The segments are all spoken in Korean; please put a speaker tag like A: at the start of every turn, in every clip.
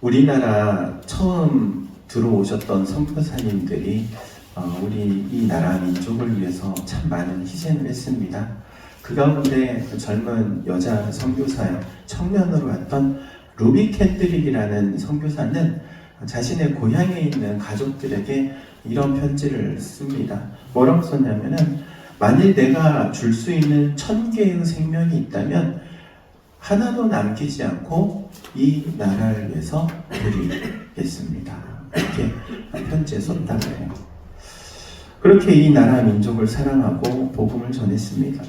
A: 우리나라 처음 들어오셨던 선교사님들이 우리 이 나라 민족을 위해서 참 많은 희생을 했습니다. 그 가운데 그 젊은 여자 선교사 청년으로 왔던 루비 캔드릭이라는 선교사는 자신의 고향에 있는 가족들에게 이런 편지를 씁니다. 뭐라고 썼냐면은, 만일 내가 줄 수 있는 1000개의 생명이 있다면 하나도 남기지 않고 이 나라를 위해서 드리겠습니다. 이렇게 편지에 썼다고 해요. 그렇게 이 나라 민족을 사랑하고 복음을 전했습니다.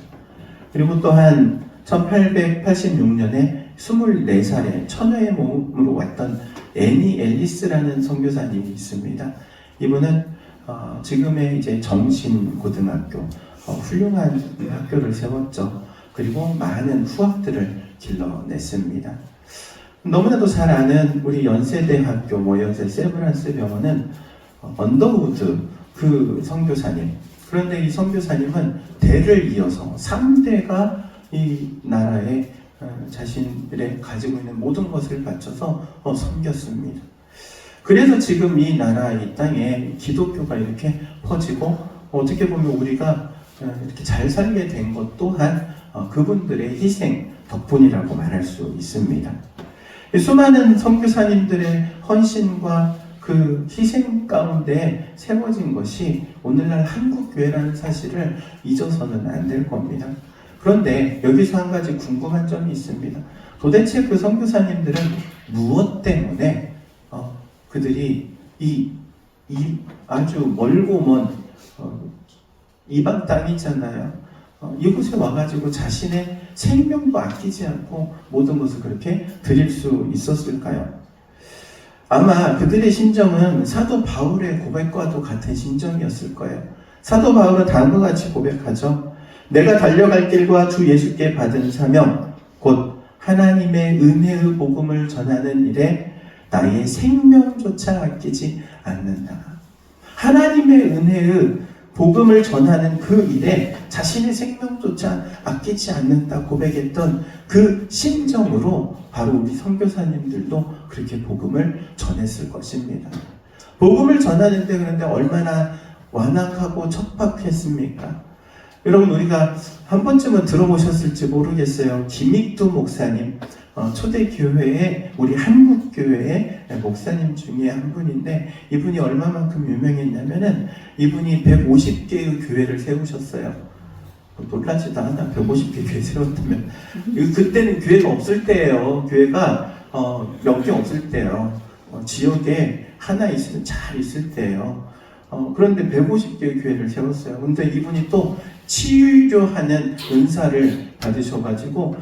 A: 그리고 또한 1886년에 24살에 처녀의 몸으로 왔던 애니 앨리스라는 선교사님이 있습니다. 이분은 지금의 이제 정신고등학교, 훌륭한 학교를 세웠죠. 그리고 많은 후학들을 길러냈습니다. 너무나도 잘 아는 우리 연세대학교, 연세 세브란스 병원은 언더우드 그 선교사님. 그런데 이 선교사님은 대를 이어서 3대가 이 나라에 자신들의 가지고 있는 모든 것을 바쳐서 섬겼습니다. 그래서 지금 이 나라, 이 땅에 기독교가 이렇게 퍼지고, 어떻게 보면 우리가 이렇게 잘 살게 된 것 또한 그분들의 희생 덕분이라고 말할 수 있습니다. 수많은 선교사님들의 헌신과 그 희생 가운데 세워진 것이 오늘날 한국교회라는 사실을 잊어서는 안 될 겁니다. 그런데 여기서 한 가지 궁금한 점이 있습니다. 도대체 그 선교사님들은 무엇 때문에 그들이 이 아주 멀고 먼 이방 땅이잖아요. 이곳에 와가지고 자신의 생명도 아끼지 않고 모든 것을 그렇게 드릴 수 있었을까요? 아마 그들의 심정은 사도 바울의 고백과도 같은 심정이었을 거예요. 사도 바울은 다음과 같이 고백하죠. 내가 달려갈 길과 주 예수께 받은 사명, 곧 하나님의 은혜의 복음을 전하는 일에 나의 생명조차 아끼지 않는다. 하나님의 은혜의 복음을 전하는 그 일에 자신의 생명조차 아끼지 않는다 고백했던 그 심정으로 바로 우리 선교사님들도 그렇게 복음을 전했을 것입니다. 복음을 전하는데 그런데 얼마나 완악하고 척박했습니까? 여러분, 우리가 한 번쯤은 들어보셨을지 모르겠어요. 김익두 목사님, 초대교회의 우리 한국교회의 목사님 중에 한 분인데, 이분이 얼마만큼 유명했냐면은 이분이 150개의 교회를 세우셨어요. 놀라지도 않아. 150개 교회 세웠다면. 그때는 교회가 없을 때예요. 교회가 몇 개 없을 때예요. 지역에 하나 있으면 잘 있을 때예요. 그런데 150개의 교회를 세웠어요. 근데 이분이 또 치유하는 은사를 받으셔가지고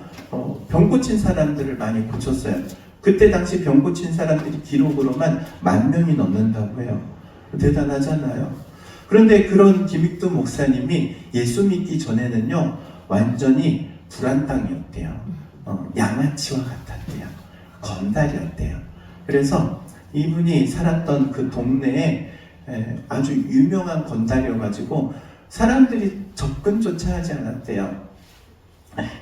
A: 병 고친 사람들을 많이 고쳤어요. 그때 당시 병 고친 사람들이 기록으로만 10,000명이 넘는다고 해요. 대단하잖아요. 그런데 그런 김익두 목사님이 예수 믿기 전에는요, 완전히 불안땅이었대요. 양아치와 같았대요. 건달이었대요. 그래서 이분이 살았던 그 동네에 아주 유명한 건달이어가지고 사람들이 접근조차 하지 않았대요.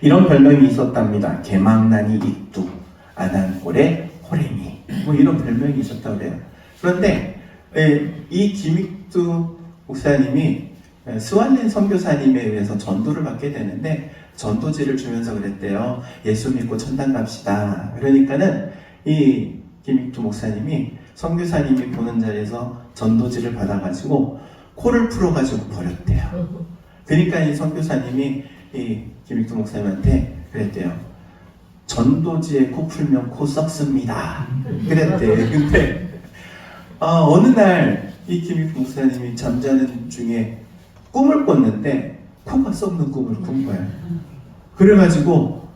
A: 이런 별명이 있었답니다. 개망나니 익두, 아단골의 호랭이, 이런 별명이 있었다고 그래요. 그런데 이 김익두 목사님이 스왈린 선교사님에 의해서 전도를 받게 되는데, 전도지를 주면서 그랬대요. 예수 믿고 천당 갑시다. 그러니까는 이 김익두 목사님이 선교사님이 보는 자리에서 전도지를 받아가지고 코를 풀어가지고 버렸대요. 그러니까 이 선교사님이 이 김익두 목사님한테 그랬대요. 전도지에 코 풀면 코 썩습니다. 그랬대. 근데 어느 날 이 김익두 목사님이 잠자는 중에 꿈을 꿨는데 코가 썩는 꿈을 꾼 거예요. 그래가지고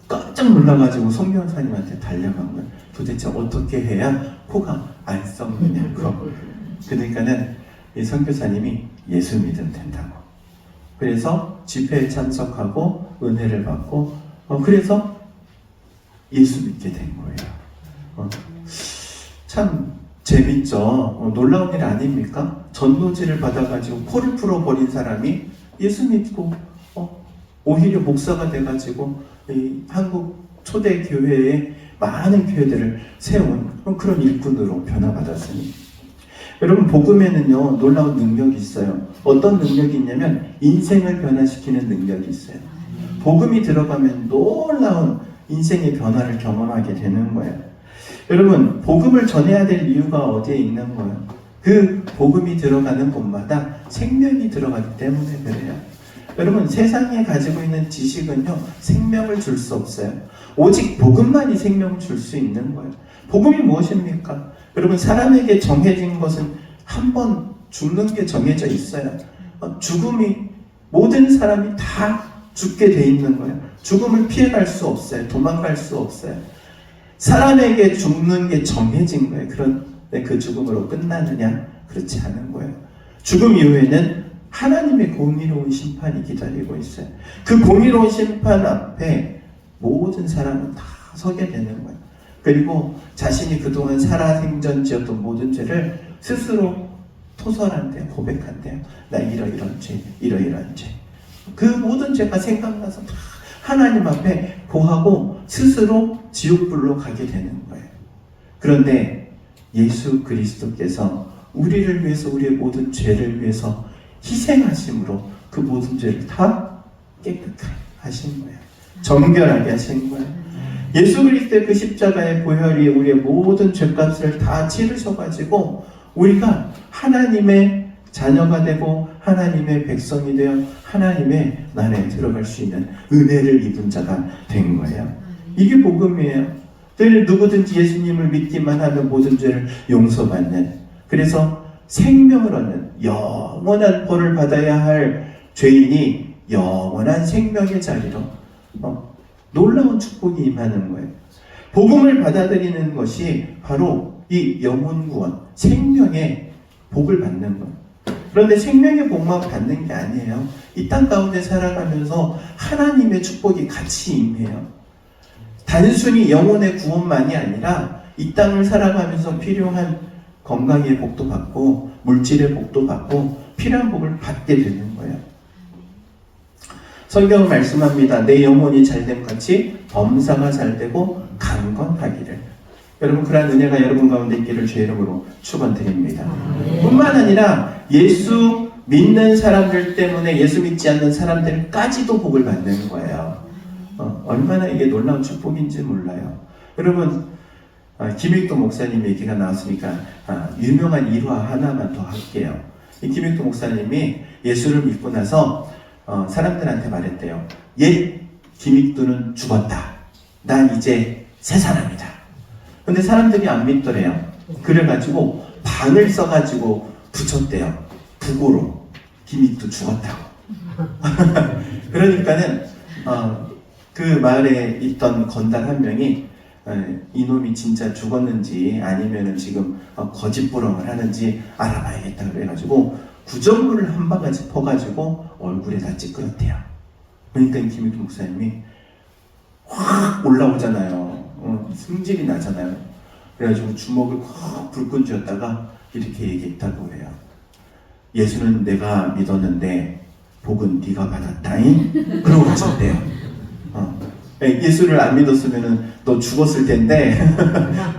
A: 깜짝 놀라가지고 선교사님한테 달려간 거예요. 도대체 어떻게 해야 코가 안 썩느냐고. 그러니까는 이 선교사님이 예수 믿으면 된다고. 그래서 집회에 참석하고 은혜를 받고 그래서 예수 믿게 된 거예요. 참 재밌죠. 놀라운 일 아닙니까? 전도지를 받아가지고 코를 풀어버린 사람이 예수 믿고 오히려 목사가 돼가지고 이 한국 초대 교회의 많은 교회들을 세운 그런 일꾼으로 변화받았으니, 여러분 복음에는요 놀라운 능력이 있어요. 어떤 능력이 있냐면 인생을 변화시키는 능력이 있어요. 복음이 들어가면 놀라운 인생의 변화를 경험하게 되는 거예요. 여러분 복음을 전해야 될 이유가 어디에 있는 거예요? 그 복음이 들어가는 곳마다 생명이 들어가기 때문에 그래요. 여러분 세상에 가지고 있는 지식은요 생명을 줄 수 없어요. 오직 복음만이 생명을 줄 수 있는 거예요. 복음이 무엇입니까? 여러분 사람에게 정해진 것은 한 번 죽는 게 정해져 있어요. 죽음이 모든 사람이 다 죽게 돼 있는 거예요. 죽음을 피해갈 수 없어요. 도망갈 수 없어요. 사람에게 죽는 게 정해진 거예요. 그런데 그 죽음으로 끝나느냐? 그렇지 않은 거예요. 죽음 이후에는 하나님의 공의로운 심판이 기다리고 있어요. 그 공의로운 심판 앞에 모든 사람은 다 서게 되는 거예요. 그리고 자신이 그동안 살아생전 지었던 모든 죄를 스스로 토설한대요. 고백한대요. 나 이러이러한 죄, 이러이러한 죄. 그 모든 죄가 생각나서 다 하나님 앞에 고하고 스스로 지옥불로 가게 되는 거예요. 그런데 예수 그리스도께서 우리를 위해서, 우리의 모든 죄를 위해서 희생하심으로 그 모든 죄를 다 깨끗하게 하신 거예요. 정결하게 하신 거예요. 예수 그리스도의 그 십자가의 보혈이 우리의 모든 죄값을 다 치르셔가지고 우리가 하나님의 자녀가 되고 하나님의 백성이 되어 하나님의 나라에 들어갈 수 있는 은혜를 입은 자가 된 거예요. 이게 복음이에요. 늘 누구든지 예수님을 믿기만 하면 모든 죄를 용서받는, 그래서 생명을 얻는, 영원한 벌을 받아야 할 죄인이 영원한 생명의 자리로 놀라운 축복이 임하는 거예요. 복음을 받아들이는 것이 바로 이 영혼 구원, 생명의 복을 받는 거예요. 그런데 생명의 복만 받는 게 아니에요. 이 땅 가운데 살아가면서 하나님의 축복이 같이 임해요. 단순히 영혼의 구원만이 아니라 이 땅을 살아가면서 필요한 건강의 복도 받고 물질의 복도 받고 필요한 복을 받게 되는 거예요. 성경은 말씀합니다. 내 영혼이 잘됨 같이 범사가 잘되고 강건하기를. 여러분 그러한 은혜가 여러분 가운데 있기를 주의 이름으로 축원드립니다. 뿐만 아니라 예수 믿는 사람들 때문에 예수 믿지 않는 사람들까지도 복을 받는 거예요. 얼마나 이게 놀라운 축복인지 몰라요. 여러분 김익도 목사님 얘기가 나왔으니까 유명한 일화 하나만 더 할게요. 이 김익도 목사님이 예수를 믿고 나서 사람들한테 말했대요. 옛 김익도는 죽었다. 난 이제 새 사람이다. 근데 사람들이 안 믿더래요. 그래가지고 방을 써가지고 붙였대요. 부고로 김익도 죽었다고. 그러니까는 그 마을에 있던 건달 한 명이 이놈이 진짜 죽었는지 아니면은 지금 거짓부렁을 하는지 알아봐야겠다 그래가지고 구정물을 한 바가지 퍼가지고 얼굴에다 찌끄렸대요. 그러니까 김익도 목사님이 확 올라오잖아요. 승질이 나잖아요. 그래가지고 주먹을 확 불끈 쥐었다가 이렇게 얘기했다고 해요. 예수는 내가 믿었는데 복은 네가 받았다잉? 그러고 가셨대요. 예수를 안 믿었으면은 너 죽었을 텐데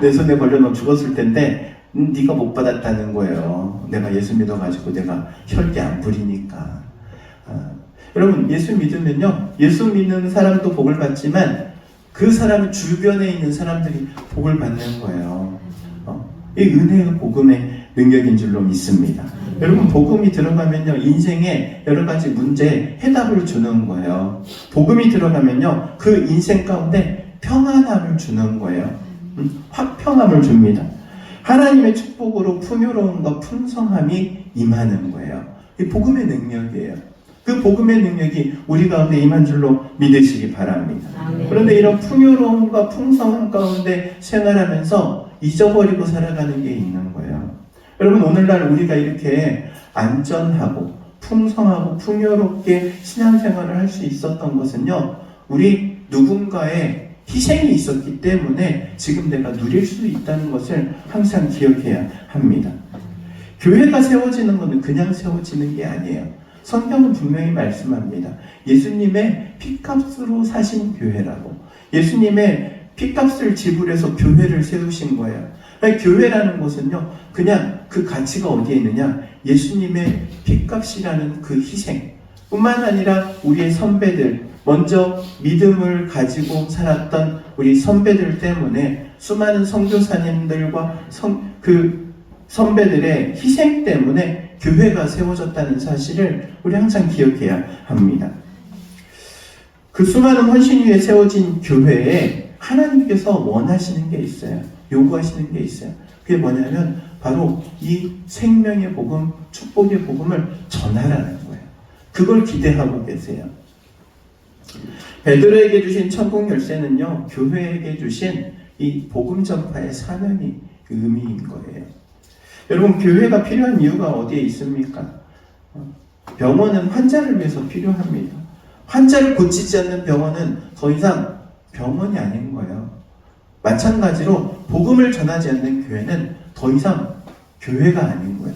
A: 내 손에 걸려 너 죽었을 텐데 네가 못 받았다는 거예요. 내가 예수 믿어가지고 내가 혈기 안 부리니까. 여러분 예수 믿으면요 예수 믿는 사람도 복을 받지만 그 사람 주변에 있는 사람들이 복을 받는 거예요. 이 은혜가 복음의 능력인 줄로 믿습니다. 여러분 복음이 들어가면요 인생에 여러 가지 문제에 해답을 주는 거예요. 복음이 들어가면요 그 인생 가운데 평안함을 주는 거예요. 화평함을 줍니다. 하나님의 축복으로 풍요로움과 풍성함이 임하는 거예요. 이 복음의 능력이에요. 그 복음의 능력이 우리 가운데 임한 줄로 믿으시기 바랍니다. 그런데 이런 풍요로움과 풍성함 가운데 생활하면서 잊어버리고 살아가는 게 있는 거예요. 여러분 오늘날 우리가 이렇게 안전하고 풍성하고 풍요롭게 신앙생활을 할 수 있었던 것은요 우리 누군가의 희생이 있었기 때문에 지금 내가 누릴 수 있다는 것을 항상 기억해야 합니다. 교회가 세워지는 것은 그냥 세워지는 게 아니에요. 성경은 분명히 말씀합니다. 예수님의 피값으로 사신 교회라고. 예수님의 핏값을 지불해서 교회를 세우신 거예요. 교회라는 것은요, 그냥 그 가치가 어디에 있느냐? 예수님의 핏값이라는 그 희생 뿐만 아니라 우리의 선배들, 먼저 믿음을 가지고 살았던 우리 선배들 때문에 수많은 선교사님들과 그 선배들의 희생 때문에 교회가 세워졌다는 사실을 우리 항상 기억해야 합니다. 그 수많은 헌신 위에 세워진 교회에 하나님께서 원하시는 게 있어요. 요구하시는 게 있어요. 그게 뭐냐면 바로 이 생명의 복음, 축복의 복음을 전하라는 거예요. 그걸 기대하고 계세요. 베드로에게 주신 천국 열쇠는요, 교회에게 주신 이 복음 전파의 사명이 그 의미인 거예요. 여러분, 교회가 필요한 이유가 어디에 있습니까? 병원은 환자를 위해서 필요합니다. 환자를 고치지 않는 병원은 더 이상 병원이 아닌 거예요. 마찬가지로 복음을 전하지 않는 교회는 더 이상 교회가 아닌 거예요.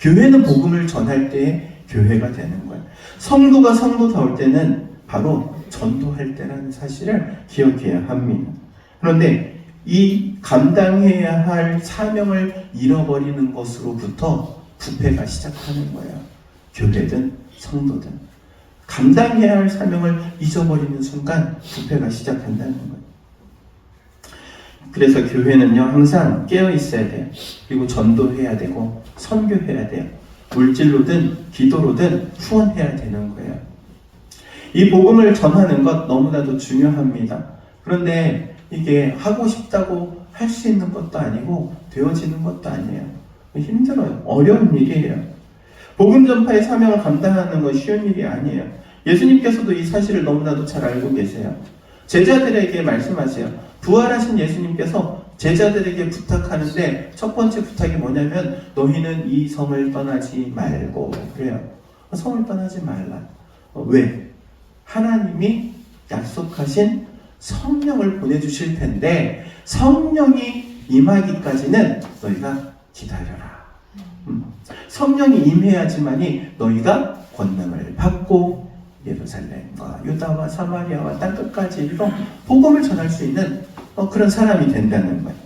A: 교회는 복음을 전할 때에 교회가 되는 거예요. 성도가 성도다울 때는 바로 전도할 때라는 사실을 기억해야 합니다. 그런데 이 감당해야 할 사명을 잃어버리는 것으로부터 부패가 시작하는 거예요. 교회든 성도든. 감당해야 할 사명을 잊어버리는 순간 부패가 시작한다는 거예요. 그래서 교회는요, 항상 깨어 있어야 돼요. 그리고 전도해야 되고 선교해야 돼요. 물질로든 기도로든 후원해야 되는 거예요. 이 복음을 전하는 것 너무나도 중요합니다. 그런데 이게 하고 싶다고 할 수 있는 것도 아니고 되어지는 것도 아니에요. 힘들어요. 어려운 일이에요. 복음 전파의 사명을 감당하는 건 쉬운 일이 아니에요. 예수님께서도 이 사실을 너무나도 잘 알고 계세요. 제자들에게 말씀하세요. 부활하신 예수님께서 제자들에게 부탁하는데 첫 번째 부탁이 뭐냐면 너희는 이 성을 떠나지 말고 그래요. 성을 떠나지 말라. 왜? 하나님이 약속하신 성령을 보내주실 텐데 성령이 임하기까지는 너희가 기다려라. 성령이 임해야지만이 너희가 권능을 받고 예루살렘과 유다와 사마리아와 땅끝까지 이르러 복음을 전할 수 있는 그런 사람이 된다는 거예요.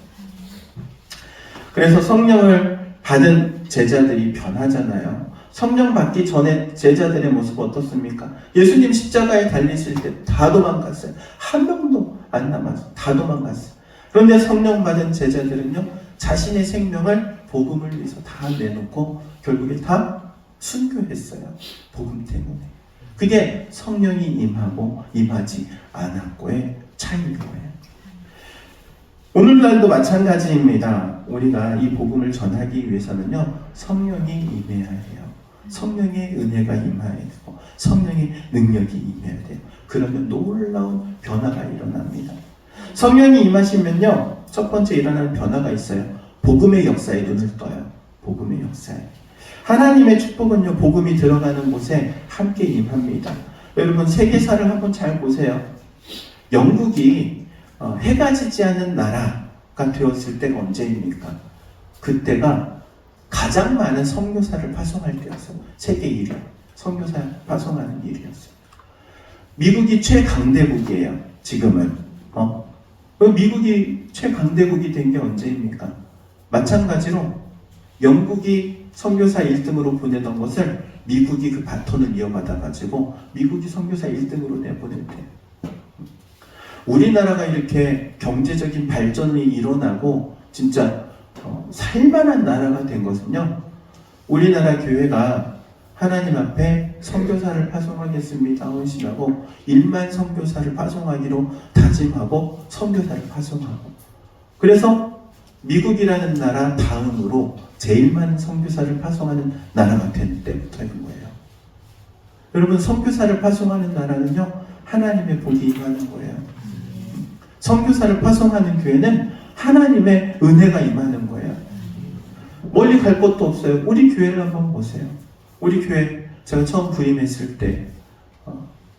A: 그래서 성령을 받은 제자들이 변하잖아요. 성령 받기 전에 제자들의 모습 어떻습니까? 예수님 십자가에 달리실 때 다 도망갔어요. 한 명도 안 남았어요. 다 도망갔어요. 그런데 성령 받은 제자들은요, 자신의 생명을 복음을 위해서 다 내놓고 결국에 다 순교했어요. 복음 때문에. 그게 성령이 임하고 임하지 않았고의 차이인 거예요. 오늘날도 마찬가지입니다. 우리가 이 복음을 전하기 위해서는요, 성령이 임해야 해요. 성령의 은혜가 임해야 되고 성령의 능력이 임해야 돼요. 그러면 놀라운 변화가 일어납니다. 성령이 임하시면요, 첫 번째 일어나는 변화가 있어요. 복음의 역사에 눈을 떠요. 복음의 역사에. 하나님의 축복은요, 복음이 들어가는 곳에 함께 임합니다. 여러분, 세계사를 한번 잘 보세요. 영국이 해가 지지 않은 나라가 되었을 때가 언제입니까? 그때가 가장 많은 선교사를 파송할 때였어요. 세계 1위. 선교사 파송하는 일이었어요. 미국이 최강대국이에요. 지금은. 미국이 최강대국이 된 게 언제입니까? 마찬가지로 영국이 선교사 1등으로 보내던 것을 미국이 그 바톤을 이어받아가지고 미국이 선교사 1등으로 내보낼 때, 우리나라가 이렇게 경제적인 발전이 일어나고 진짜 살만한 나라가 된 것은요, 우리나라 교회가 하나님 앞에 선교사를 파송하겠습니다 헌신하고 1만 선교사를 파송하기로 다짐하고 선교사를 파송하고, 그래서 미국이라는 나라 다음으로 제일 많은 선교사를 파송하는 나라가 된 때부터인 거예요. 여러분, 선교사를 파송하는 나라는요, 하나님의 복이 임하는 거예요. 선교사를 파송하는 교회는 하나님의 은혜가 임하는 거예요. 멀리 갈 것도 없어요. 우리 교회를 한번 보세요. 우리 교회 제가 처음 부임했을 때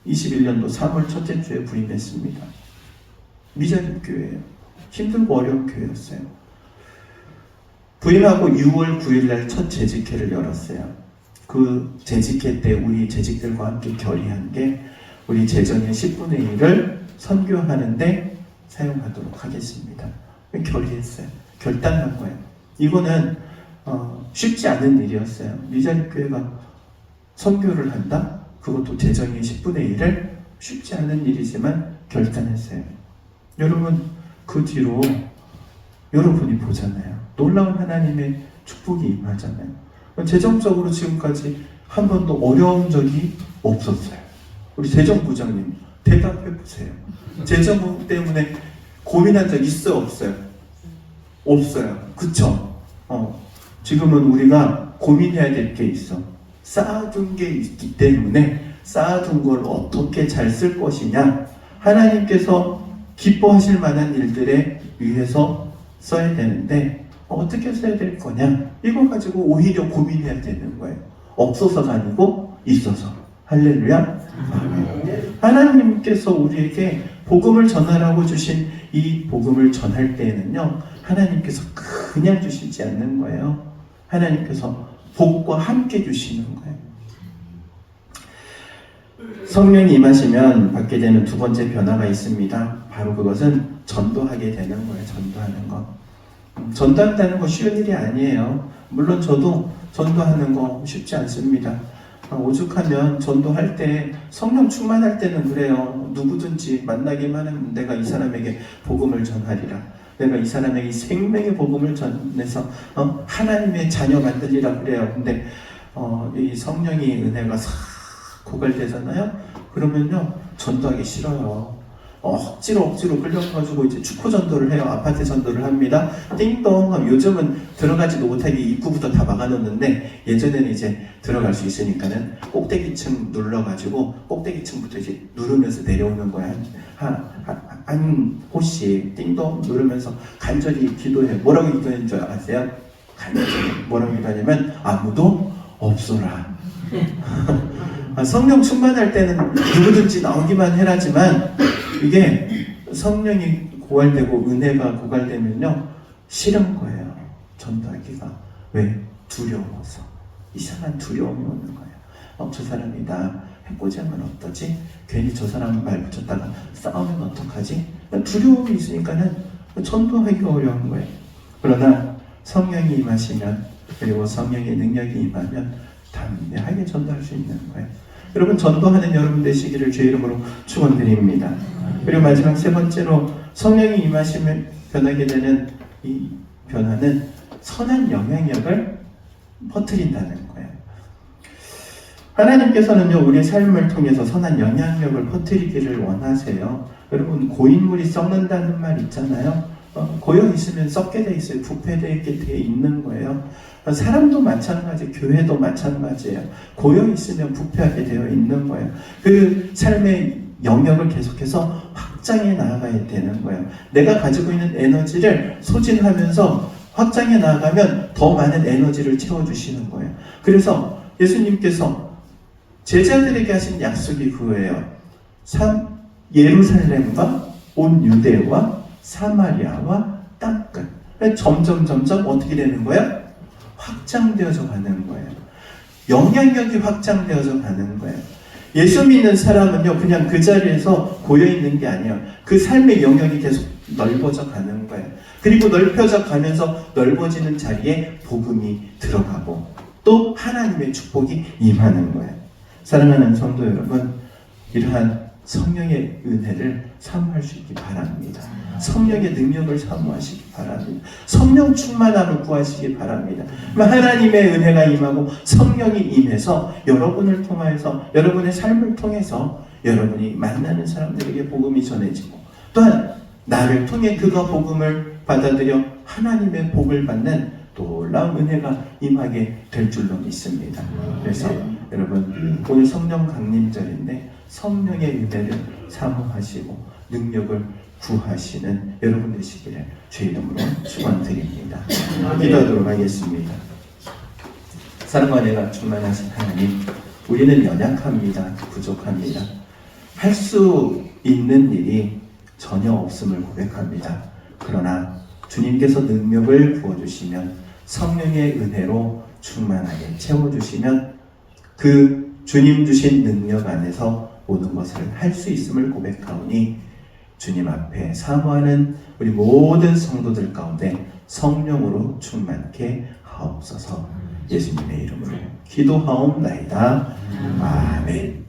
A: 21년도 3월 첫째 주에 부임했습니다. 미자립 교회예요. 힘들고 어려운 교회였어요. 부임하고 6월 9일날 첫 재직회를 열었어요. 그 재직회 때 우리 재직들과 함께 결의한 게 우리 재정의 10분의 1을 선교하는데 사용하도록 하겠습니다. 결의했어요. 결단한 거예요. 이거는 쉽지 않은 일이었어요. 미자립교회가 선교를 한다? 그것도 재정의 10분의 1을 쉽지 않은 일이지만 결단했어요. 여러분, 그 뒤로 여러분이 보잖아요. 놀라운 하나님의 축복이 임하잖아요. 재정적으로 지금까지 한 번도 어려운 적이 없었어요. 우리 재정부장님 대답해 보세요. 재정 때문에 고민한 적 있어요, 없어요? 없어요. 그쵸? 지금은 우리가 고민해야 될 게 있어. 쌓아둔 게 있기 때문에 쌓아둔 걸 어떻게 잘 쓸 것이냐, 하나님께서 기뻐하실 만한 일들에 위해서 써야 되는데 어떻게 써야 될 거냐, 이거 가지고 오히려 고민해야 되는 거예요. 없어서가 아니고 있어서. 할렐루야. 아멘. 하나님께서 우리에게 복음을 전하라고 주신 이 복음을 전할 때에는요, 하나님께서 그냥 주시지 않는 거예요. 하나님께서 복과 함께 주시는 거예요. 성령이 임하시면 받게 되는 두 번째 변화가 있습니다. 바로 그것은 전도하게 되는 거예요. 전도하는 거. 전도한다는 거 쉬운 일이 아니에요. 물론 저도 전도하는 거 쉽지 않습니다. 오죽하면 전도할 때, 성령 충만할 때는 그래요. 누구든지 만나기만 하면 내가 이 사람에게 복음을 전하리라. 내가 이 사람에게 생명의 복음을 전해서 하나님의 자녀 만들리라 그래요. 근데 이 성령의 은혜가 싹 고갈되잖아요. 그러면요, 전도하기 싫어요. 억지로 끌려가지고 이제 축구 전도를 해요. 아파트 전도를 합니다. 띵동. 요즘은 들어가지도 못하게 입구부터 다 막아놓는데, 예전에는 이제 들어갈 수 있으니까는 꼭대기층 눌러가지고 꼭대기층부터 이제 누르면서 내려오는 거야. 한 호씩 띵동 누르면서 간절히 기도해. 뭐라고 기도하는 줄 아세요? 간절히 뭐라고 기도하냐면 아무도 없어라. 성령 충만할 때는 누구든지 나오기만 해라지만, 이게 성령이 고갈되고 은혜가 고갈되면요, 싫은 거예요. 전도하기가. 왜? 두려워서. 이상한 두려움이 오는 거예요. 저 사람이 나 해코지하면 어떠지? 괜히 저 사람 말 붙였다가 싸우면 어떡하지? 두려움이 있으니까는 전도하기가 어려운 거예요. 그러나 성령이 임하시면, 그리고 성령의 능력이 임하면 담대하게 전도할 수 있는 거예요. 여러분, 전도하는 여러분 되시기를 주의 이름으로 축원드립니다. 그리고 마지막 세 번째로, 성령이 임하시면 변하게 되는 이 변화는 선한 영향력을 퍼뜨린다는 거예요. 하나님께서는요, 우리의 삶을 통해서 선한 영향력을 퍼뜨리기를 원하세요. 여러분, 고인물이 썩는다는 말 있잖아요. 고여 있으면 썩게 돼 있어요. 부패되게 돼 있는 거예요. 사람도 마찬가지, 교회도 마찬가지예요. 고여 있으면 부패하게 되어 있는 거예요. 그 삶의 영역을 계속해서 확장해 나아가야 되는 거예요. 내가 가지고 있는 에너지를 소진하면서 확장해 나아가면 더 많은 에너지를 채워주시는 거예요. 그래서 예수님께서 제자들에게 하신 약속이 그거예요. 예루살렘과 온 유대와 사마리아와 땅끝. 점점 어떻게 되는 거예요? 확장되어져 가는 거예요. 영향력이 확장되어져 가는 거예요. 예수 믿는 사람은요, 그냥 그 자리에서 고여있는 게 아니에요. 그 삶의 영역이 계속 넓어져 가는 거예요. 그리고 넓혀져 가면서 넓어지는 자리에 복음이 들어가고 또 하나님의 축복이 임하는 거예요. 사랑하는 성도 여러분, 이러한 성령의 은혜를 사모할 수 있기 바랍니다. 성령의 능력을 사모하시기 바랍니다. 성령 충만함을 구하시기 바랍니다. 하나님의 은혜가 임하고 성령이 임해서 여러분을 통하여서, 여러분의 삶을 통해서 여러분이 만나는 사람들에게 복음이 전해지고, 또한 나를 통해 그가 복음을 받아들여 하나님의 복을 받는 놀라운 은혜가 임하게 될 줄로 믿습니다. 그래서 여러분, 오늘 성령 강림절인데 성령의 은혜를 사모하시고 능력을 구하시는 여러분 되시기를 주의 이름으로 축원드립니다. 기도하도록 하겠습니다. 사랑과 은혜가 충만하신 하나님, 우리는 연약합니다. 부족합니다. 할 수 있는 일이 전혀 없음을 고백합니다. 그러나 주님께서 능력을 부어주시면, 성령의 은혜로 충만하게 채워주시면 그 주님 주신 능력 안에서 모든 것을 할 수 있음을 고백하오니 주님 앞에 사모하는 우리 모든 성도들 가운데 성령으로 충만케 하옵소서. 예수님의 이름으로 기도하옵나이다. 아멘.